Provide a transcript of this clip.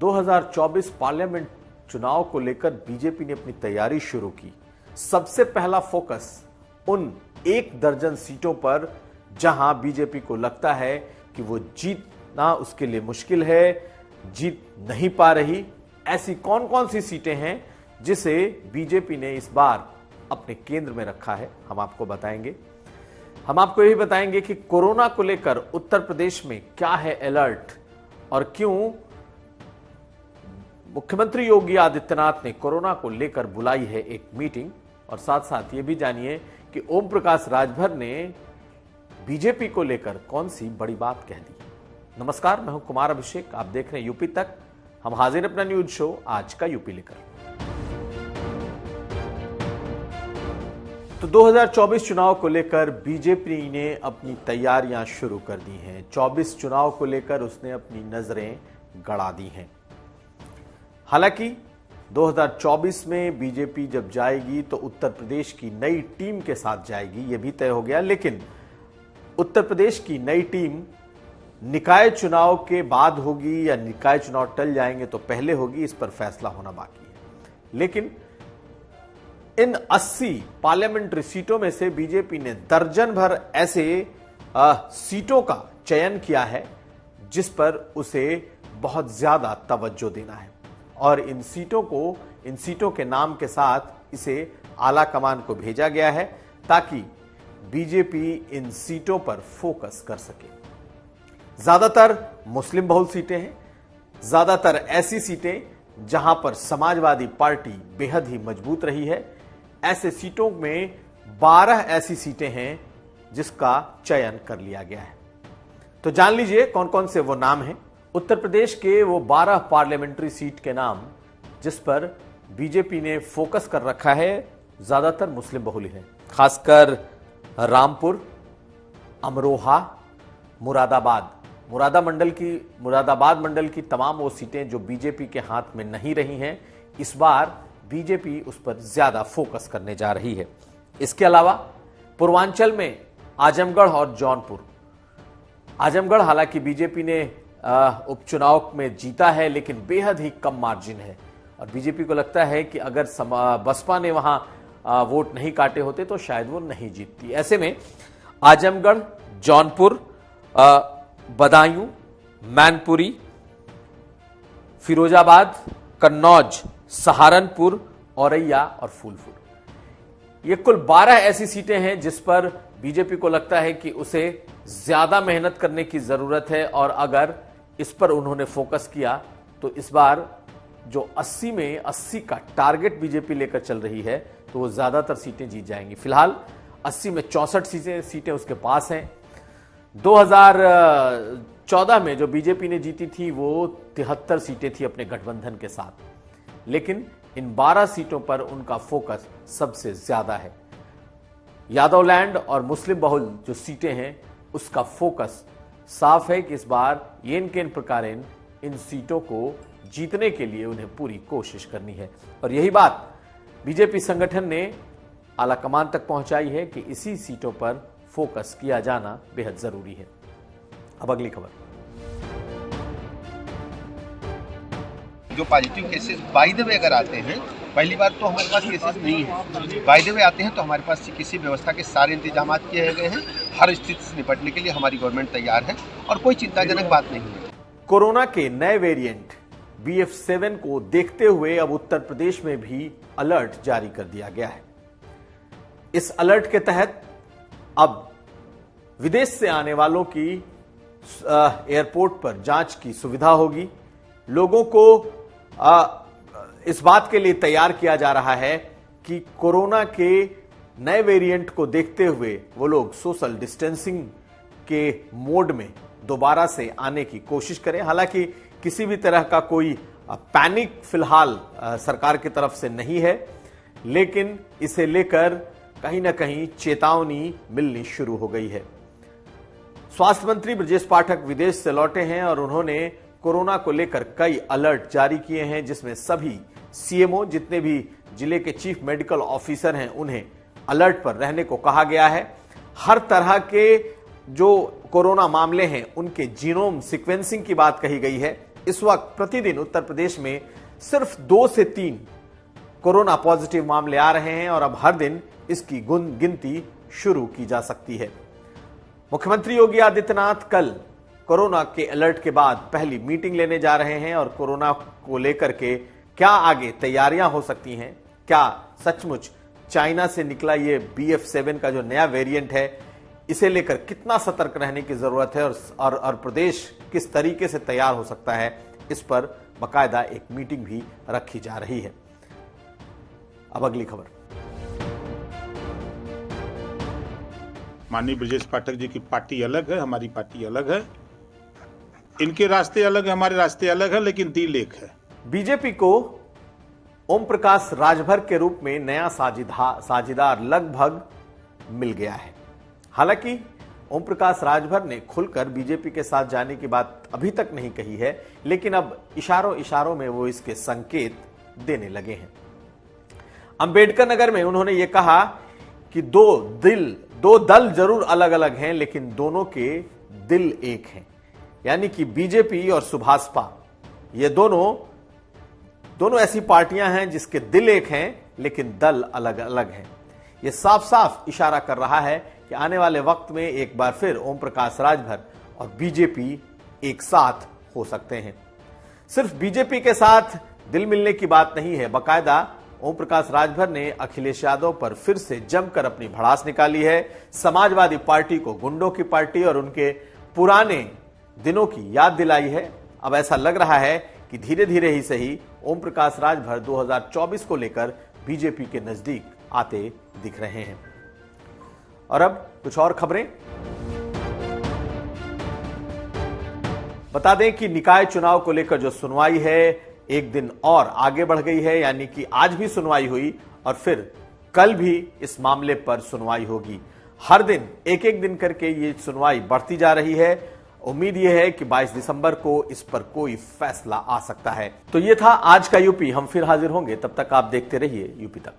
2024 parliament चुनाव को लेकर बीजेपी ने अपनी तैयारी शुरू की। सबसे पहला फोकस उन 1 दर्जन सीटों पर जहां बीजेपी को लगता है कि वो जीतना उसके लिए मुश्किल है, जीत नहीं पा रही। ऐसी कौन कौन सी सीटें हैं जिसे बीजेपी ने इस बार अपने केंद्र में रखा है, हम आपको बताएंगे। हम आपको यही बताएंगे कि कोरोना को लेकर उत्तर प्रदेश में क्या है अलर्ट और क्यों मुख्यमंत्री योगी आदित्यनाथ ने कोरोना को लेकर बुलाई है एक मीटिंग। और साथ साथ ये भी जानिए कि ओम प्रकाश राजभर ने बीजेपी को लेकर कौन सी बड़ी बात कह दी। नमस्कार, मैं हूं कुमार अभिषेक, आप देख रहे हैं यूपी तक। हम हाजिर अपना न्यूज शो आज का यूपी लेकर। तो 2024 चुनाव को लेकर बीजेपी ने अपनी तैयारियां शुरू कर दी हैं। 24 चुनाव को लेकर उसने अपनी नजरें गड़ा दी हैं। हालांकि 2024 में बीजेपी जब जाएगी तो उत्तर प्रदेश की नई टीम के साथ जाएगी, यह भी तय हो गया। लेकिन उत्तर प्रदेश की नई टीम निकाय चुनाव के बाद होगी या निकाय चुनाव टल जाएंगे तो पहले होगी, इस पर फैसला होना बाकी है। लेकिन इन 80 पार्लियामेंट्री सीटों में से बीजेपी ने दर्जन भर ऐसे सीटों का चयन किया है जिस पर उसे बहुत ज्यादा तवज्जो देना है। और इन सीटों के नाम के साथ इसे आला कमान को भेजा गया है ताकि बीजेपी इन सीटों पर फोकस कर सके। ज्यादातर मुस्लिम बहुल सीटें हैं, ज्यादातर ऐसी सीटें जहां पर समाजवादी पार्टी बेहद ही मजबूत रही है। ऐसे सीटों में 12 ऐसी सीटें हैं जिसका चयन कर लिया गया है। तो जान लीजिए कौन कौन से वो नाम हैं। उत्तर प्रदेश के वो 12 पार्लियामेंट्री सीट के नाम जिस पर बीजेपी ने फोकस कर रखा है, ज्यादातर मुस्लिम बहुल हैं। खासकर रामपुर, अमरोहा, मुरादाबाद मंडल की तमाम वो सीटें जो बीजेपी के हाथ में नहीं रही हैं, इस बार बीजेपी उस पर ज्यादा फोकस करने जा रही है। इसके अलावा पूर्वांचल में आजमगढ़ और जौनपुर। आजमगढ़ हालांकि बीजेपी ने उपचुनाव में जीता है लेकिन बेहद ही कम मार्जिन है और बीजेपी को लगता है कि अगर बसपा ने वहां वोट नहीं काटे होते तो शायद वो नहीं जीतती। ऐसे में आजमगढ़, जौनपुर, बदायूं, मैनपुरी, फिरोजाबाद, कन्नौज, सहारनपुर, औरैया और फूलपुर, ये कुल 12 ऐसी सीटें हैं जिस पर बीजेपी को लगता है कि उसे ज्यादा मेहनत करने की जरूरत है। और अगर इस पर उन्होंने फोकस किया तो इस बार जो 80 में 80 का टारगेट बीजेपी लेकर चल रही है तो वो ज्यादातर सीटें जीत जाएंगी। फिलहाल 80 में 64 सीटें उसके पास हैं। 2014 में जो बीजेपी ने जीती थी वो 73 सीटें थी अपने गठबंधन के साथ, लेकिन इन 12 सीटों पर उनका फोकस सबसे ज्यादा है। यादवलैंड और मुस्लिम बहुल जो सीटें हैं उसका फोकस साफ है कि इस बार येन केन प्रकारेण इन सीटों को जीतने के लिए उन्हें पूरी कोशिश करनी है। और यही बात बीजेपी संगठन ने आला कमान तक पहुंचाई है कि इसी सीटों पर फोकस किया जाना बेहद जरूरी है। अब अगली खबर। जो positive cases by the way अगर आते हैं, पहली बार तो हमारे पास केसेस नहीं है, बाय द वे आते हैं तो हमारे पास किसी व्यवस्था के सारे इंतजाम किए गए हैं। हर स्थिति से निपटने के लिए हमारी गवर्नमेंट तैयार है और कोई चिंताजनक बात नहीं है। कोरोना के नए वेरिएंट BF7 को देखते हुए अब उत्तर प्रदेश में भी अलर्ट जारी कर दिया गया है। इस अलर्ट के तहत अब विदेश से आने वालों की एयरपोर्ट पर जांच की सुविधा होगी। लोगों को इस बात के लिए तैयार किया जा रहा है कि कोरोना के नए वेरिएंट को देखते हुए वो लोग सोशल डिस्टेंसिंग के मोड में दोबारा से आने की कोशिश करें। हालांकि किसी भी तरह का कोई पैनिक फिलहाल सरकार की तरफ से नहीं है, लेकिन इसे लेकर कहीं ना कहीं चेतावनी मिलनी शुरू हो गई है। स्वास्थ्य मंत्री ब्रजेश पाठक विदेश से लौटे हैं और उन्होंने कोरोना को लेकर कई अलर्ट जारी किए हैं, जिसमें सभी CMO जितने भी जिले के चीफ मेडिकल ऑफिसर हैं उन्हें अलर्ट पर रहने को कहा गया है। हर तरह के जो कोरोना मामले हैं उनके जीनोम सीक्वेंसिंग की बात कही गई है। इस वक्त प्रतिदिन उत्तर प्रदेश में सिर्फ 2 से 3 कोरोना पॉजिटिव मामले आ रहे हैं और अब हर दिन इसकी गिनती शुरू की जा सकती है। मुख्यमंत्री योगी आदित्यनाथ कल कोरोना के अलर्ट के बाद पहली मीटिंग लेने जा रहे हैं और कोरोना को लेकर के क्या आगे तैयारियां हो सकती हैं, क्या सचमुच चाइना से निकला ये BF7 का जो नया वेरिएंट है इसे लेकर कितना सतर्क रहने की जरूरत है और प्रदेश किस तरीके से तैयार हो सकता है, इस पर बाकायदा एक मीटिंग भी रखी जा रही है। अब अगली खबर। माननीय ब्रजेश पाठक जी की पार्टी अलग है, हमारी पार्टी अलग है। इनके रास्ते अलग है, हमारे रास्ते अलग है, लेकिन दिल एक है। बीजेपी को ओम प्रकाश राजभर के रूप में नया साझीदार लगभग मिल गया है। हालांकि ओम प्रकाश राजभर ने खुलकर बीजेपी के साथ जाने की बात अभी तक नहीं कही है, लेकिन अब इशारों में वो इसके संकेत देने लगे हैं। अंबेडकर नगर में उन्होंने ये कहा कि दो दल जरूर अलग अलग हैं, लेकिन दोनों के दिल एक हैं। यानी कि बीजेपी और सुभाषपा ये दोनों ऐसी पार्टियां हैं जिसके दिल एक हैं लेकिन दल अलग अलग हैं। यह साफ साफ इशारा कर रहा है कि आने वाले वक्त में एक बार फिर ओम प्रकाश राजभर और बीजेपी एक साथ हो सकते हैं। सिर्फ बीजेपी के साथ दिल मिलने की बात नहीं है, बाकायदा ओम प्रकाश राजभर ने अखिलेश यादव पर फिर से जमकर अपनी भड़ास निकाली है। समाजवादी पार्टी को गुंडों की पार्टी और उनके पुराने दिनों की याद दिलाई है। अब ऐसा लग रहा है कि धीरे धीरे ही सही ओम प्रकाश राजभर 2024 को लेकर बीजेपी के नजदीक आते दिख रहे हैं। और अब कुछ और खबरें। बता दें कि निकाय चुनाव को लेकर जो सुनवाई है एक दिन और आगे बढ़ गई है, यानी कि आज भी सुनवाई हुई और फिर कल भी इस मामले पर सुनवाई होगी। हर दिन एक दिन करके ये सुनवाई बढ़ती जा रही है। उम्मीद यह है कि 22 दिसंबर को इस पर कोई फैसला आ सकता है। तो ये था आज का यूपी। हम फिर हाजिर होंगे, तब तक आप देखते रहिए यूपी तक।